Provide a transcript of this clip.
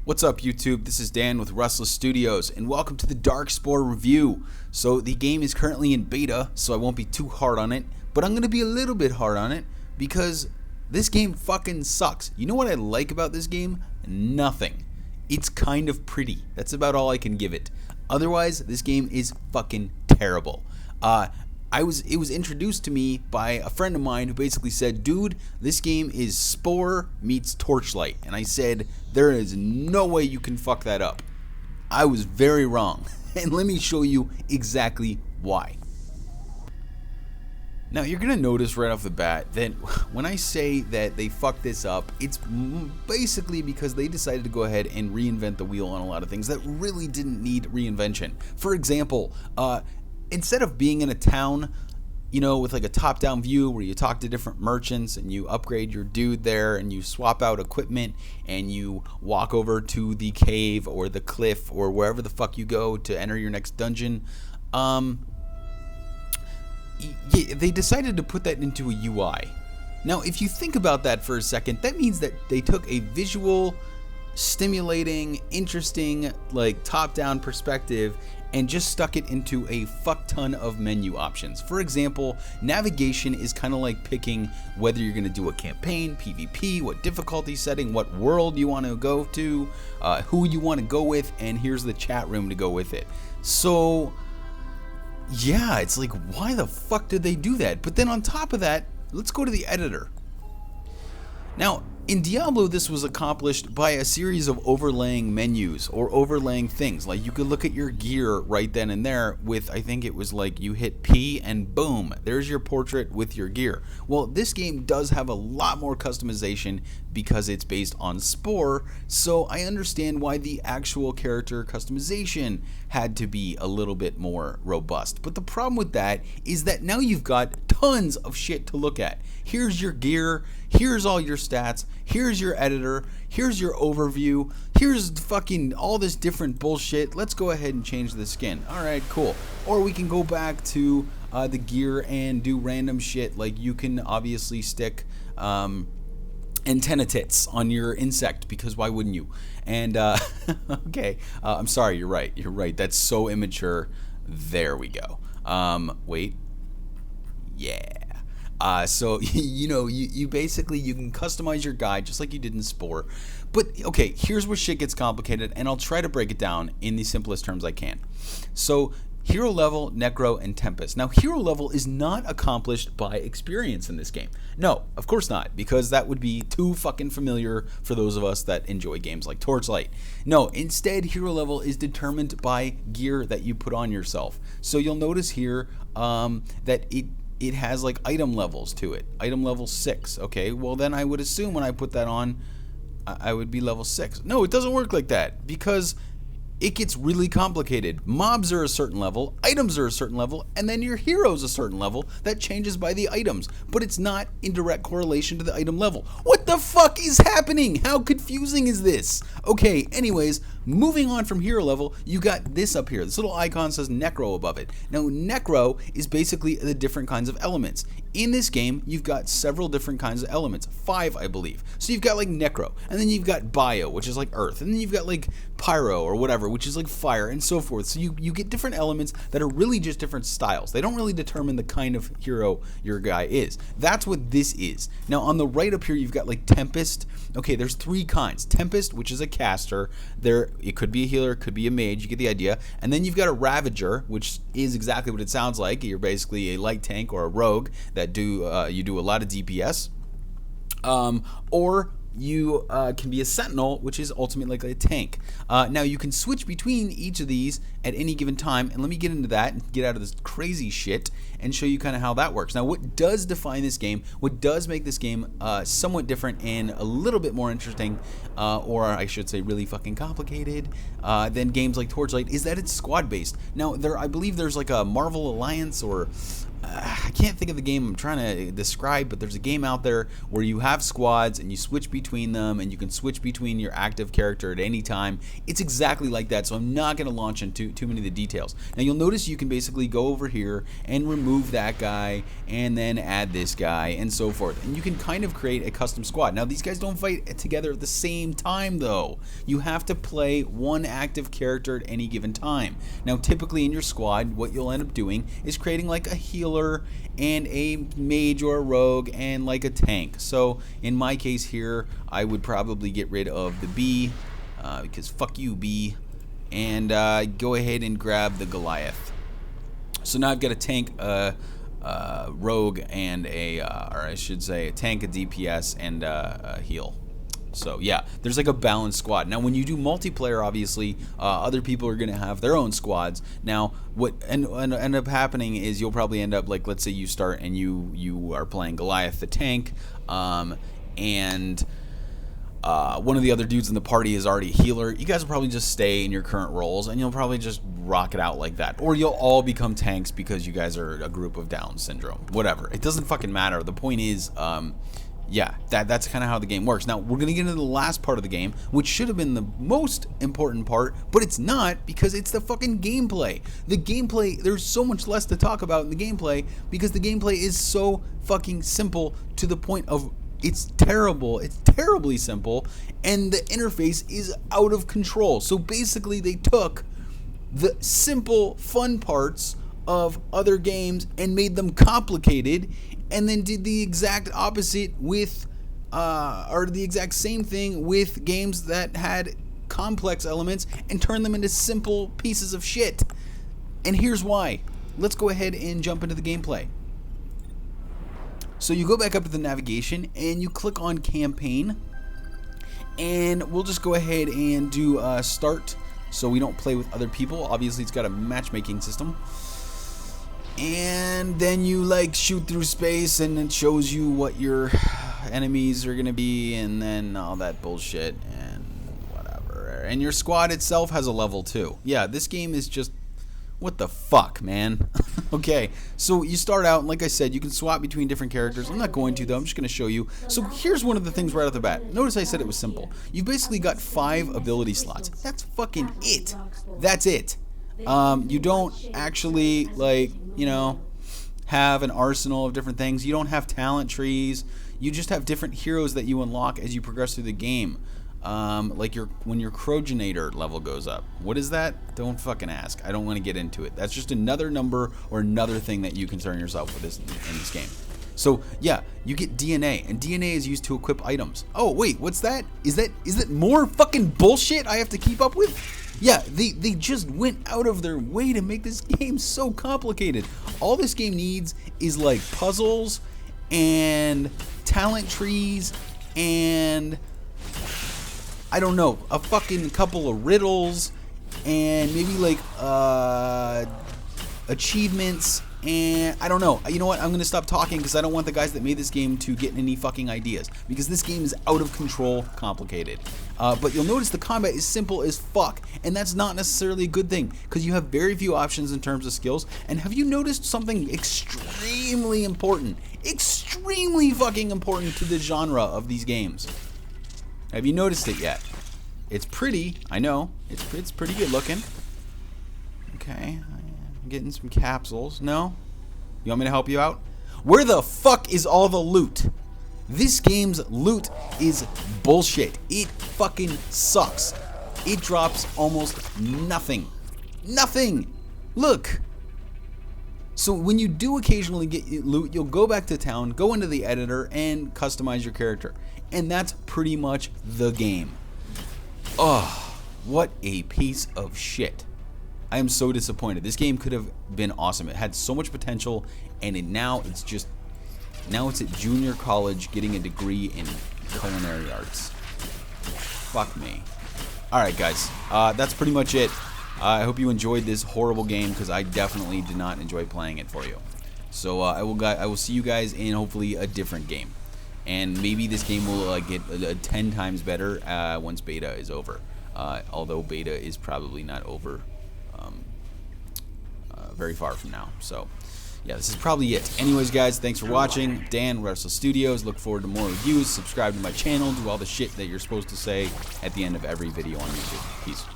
What's up, YouTube? This is Dan with Restless Studios, and welcome to the Darkspore review. So the game is currently in beta, so I won't be too hard on it, but I'm going to be a little bit hard on it because this game fucking sucks. You know what I like about this game? Nothing. It's kind of pretty. That's about all I can give it. Otherwise, this game is fucking terrible. It was introduced to me by a friend of mine who basically said, dude, this game is Spore meets Torchlight. And I said, there is no way you can fuck that up. I was very wrong. And let me show you exactly why. Now, you're going to notice right off the bat that when I say that they fucked this up, it's basically because they decided to go ahead and reinvent the wheel on a lot of things that really didn't need reinvention. For example, instead of being in a town, you know, with like a top-down view where you talk to different merchants and you upgrade your dude there and you swap out equipment and you walk over to the cave or the cliff or wherever the fuck you go to enter your next dungeon, they decided to put that into a UI. Now, if you think about that for a second, that means that they took a visual, stimulating, interesting, like top-down perspective and just stuck it into a fuck ton of menu options. For example, navigation is kind of like picking whether you're going to do a campaign, PvP, what difficulty setting, what world you want to go to, who you want to go with, and here's the chat room to go with it. So yeah, it's like, why the fuck did they do that? But then on top of that, let's go to the editor. Now, in Diablo, this was accomplished by a series of overlaying menus or overlaying things. Like, you could look at your gear right then and there with, I think it was like you hit P and boom, there's your portrait with your gear. Well, this game does have a lot more customization because it's based on Spore, so I understand why the actual character customization had to be a little bit more robust. But the problem with that is that now you've got tons of shit to look at. Here's your gear, here's all your stats, here's your editor, here's your overview, here's fucking all this different bullshit. Let's go ahead and change the skin. Alright, cool. Or we can go back to the gear and do random shit, like you can obviously stick antenna tits on your insect, because why wouldn't you? And okay, I'm sorry, you're right, that's so immature. There we go. Wait, yeah. So you know, you basically, you can customize your guide just like you did in Spore. But okay, here's where shit gets complicated, and I'll try to break it down in the simplest terms I can. So hero level, necro, and tempest. Now, hero level is not accomplished by experience in this game. No, of course not, because that would be too fucking familiar for those of us that enjoy games like Torchlight. No, instead, hero level is determined by gear that you put on yourself. So you'll notice here that it has like item levels to it. Item level 6. Okay, well then I would assume when I put that on, I would be level 6. No, it doesn't work like that, because it gets really complicated. Mobs are a certain level, items are a certain level, and then your hero's a certain level that changes by the items, but it's not in direct correlation to the item level. What the fuck is happening? How confusing is this? Okay, anyways, moving on from hero level, you got this up here. This little icon says Necro above it. Now, Necro is basically the different kinds of elements. In this game, you've got several different kinds of elements. 5, I believe. So you've got like Necro, and then you've got Bio, which is like Earth, and then you've got like Pyro or whatever, which is like fire, and so forth. So you get different elements that are really just different styles. They don't really determine the kind of hero your guy is. That's what this is. Now, on the right up here, you've got like Tempest. Okay, there's 3 kinds. Tempest, which is a caster. It could be a healer, it could be a mage, you get the idea. And then you've got a Ravager, which is exactly what it sounds like. You're basically a light tank or a rogue that you do a lot of DPS. Or you can be a sentinel, which is ultimately like a tank. Now you can switch between each of these at any given time, and let me get into that and get out of this crazy shit and show you kind of how that works. Now, what does define this game, what does make this game somewhat different and a little bit more interesting, or I should say really fucking complicated, than games like Torchlight, is that it's squad based. Now, I believe there's like a Marvel Alliance or I can't think of the game I'm trying to describe, but there's a game out there where you have squads and you switch between them, and you can switch between your active character at any time. It's exactly like that, so I'm not going to launch into too many of the details. Now you'll notice you can basically go over here and remove that guy and then add this guy and so forth, and you can kind of create a custom squad. Now these guys don't fight together at the same time though. You have to play one active character at any given time. Now typically in your squad, what you'll end up doing is creating like a healer and a mage or a rogue and like a tank. So in my case here, I would probably get rid of the B because fuck you, B, and go ahead and grab the Goliath. So now I've got a tank, rogue, and or I should say a tank, a DPS, and a heal. So yeah, there's like a balanced squad. Now when you do multiplayer, obviously other people are going to have their own squads. Now what end up happening is you'll probably end up like, let's say you start and you are playing Goliath the tank, and one of the other dudes in the party is already a healer. You guys will probably just stay in your current roles and you'll probably just rock it out like that. Or you'll all become tanks because you guys are a group of Down syndrome. Whatever. It doesn't fucking matter. The point is, yeah, that's kind of how the game works. Now, we're going to get into the last part of the game, which should have been the most important part, but it's not because it's the fucking gameplay. The gameplay, there's so much less to talk about in the gameplay because the gameplay is so fucking simple to the point of it's terrible. It's terribly simple, and the interface is out of control. So basically, they took the simple, fun parts of other games and made them complicated, and then did the exact opposite with, or the exact same thing with games that had complex elements and turned them into simple pieces of shit. And here's why. Let's go ahead and jump into the gameplay. So you go back up to the navigation and you click on campaign, and we'll just go ahead and do start so we don't play with other people. Obviously it's got a matchmaking system. And then you like shoot through space and it shows you what your enemies are gonna be and then all that bullshit and whatever. And your squad itself has a level too. Yeah, this game is just, what the fuck, man? Okay, so you start out, and like I said, you can swap between different characters. I'm not going to though, I'm just gonna show you. So here's one of the things right off the bat. Notice I said it was simple. You've basically got 5 ability slots. That's fucking it. That's it. You don't actually, like, you know, have an arsenal of different things. You don't have talent trees. You just have different heroes that you unlock as you progress through the game. Like when your Croginator level goes up. What is that? Don't fucking ask. I don't want to get into it. That's just another number or another thing that you concern yourself with in this game. So yeah, you get DNA, and DNA is used to equip items. Oh wait, what's that? Is that more fucking bullshit I have to keep up with? Yeah, they just went out of their way to make this game so complicated. All this game needs is like puzzles and talent trees and I don't know, a fucking couple of riddles and maybe like achievements, and I don't know. You know what? I'm gonna stop talking because I don't want the guys that made this game to get any fucking ideas, because this game is out of control complicated. But you'll notice the combat is simple as fuck, and that's not necessarily a good thing because you have very few options in terms of skills. And have you noticed something extremely important, extremely fucking important to the genre of these games? Have you noticed it yet? It's pretty, I know. It's pretty good looking. Okay, I'm getting some capsules. No? You want me to help you out? Where the fuck is all the loot? This game's loot is bullshit. It fucking sucks. It drops almost nothing. Nothing! Look! So when you do occasionally get loot, you'll go back to town, go into the editor, and customize your character. And that's pretty much the game. Ugh, what a piece of shit. I am so disappointed. This game could have been awesome. It had so much potential, and now it's at junior college getting a degree in culinary arts. Fuck me. Alright guys, that's pretty much it. I hope you enjoyed this horrible game, because I definitely did not enjoy playing it for you. So I will see you guys in hopefully a different game. And maybe this game will get 10 times better once beta is over. Although beta is probably not over very far from now. So, yeah, this is probably it. Anyways, guys, thanks for watching. Dan, Wrestle Studios. Look forward to more reviews. Subscribe to my channel. Do all the shit that you're supposed to say at the end of every video on YouTube. Peace.